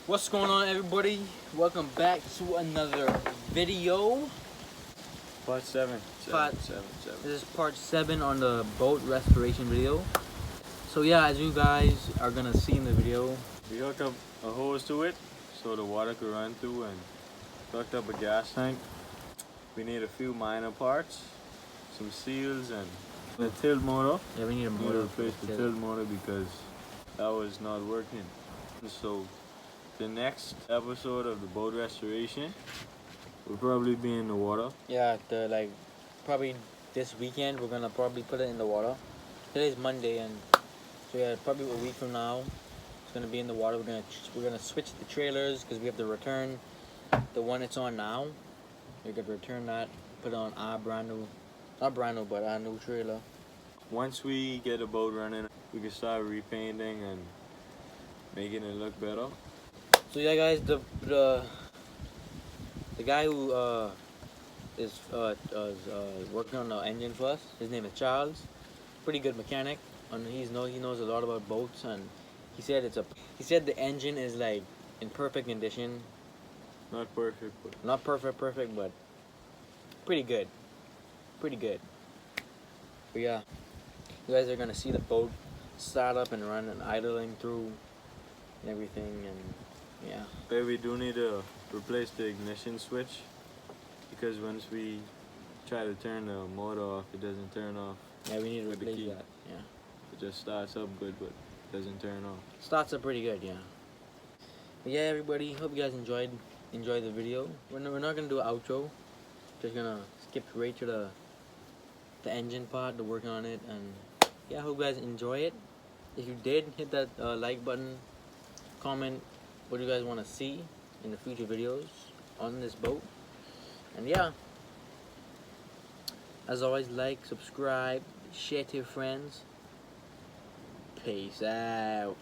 What's going on, everybody? Welcome back to another video. Part 7. This is part 7 on the boat restoration video. So yeah, as you guys are gonna see in the video, We hooked up a hose to it so the water could run through, and hooked up a gas tank. We need a few minor parts, some seals, and the tilt motor. yeah, we need a We need motor. to replace the tilt motor because that was not working. So the next episode of the boat restoration will probably be in the water. Yeah, probably this weekend we're gonna probably put it in the water. Today's Monday, and so yeah, probably a week from now it's gonna be in the water. We're gonna switch the trailers because we have to return the one it's on now. We're gonna return that, put it on our not brand new, but our new trailer. Once we get the boat running, we can start repainting and making it look better. So yeah, guys, the guy who is working on the engine for us, his name is Charles. Pretty good mechanic, and he knows a lot about boats. And he said the engine is like in perfect condition. Not perfect, but Not perfect, but pretty good. But yeah, you guys are gonna see the boat start up and run and idling through and everything, and yeah. but we do need to replace the ignition switch because once we try to turn the motor off, it doesn't turn off. Yeah, we need to With the replace key. that. Yeah. It just starts up good, but doesn't turn off. Starts up pretty good, yeah. But yeah, everybody, hope you guys enjoyed the video. We're not gonna do an outro. Just gonna skip right to the engine part, the working on it, and yeah, hope you guys enjoy it. If you did, hit that like button, comment what you guys want to see in the future videos on this boat, and yeah, as always, like, subscribe, share to your friends. Peace out.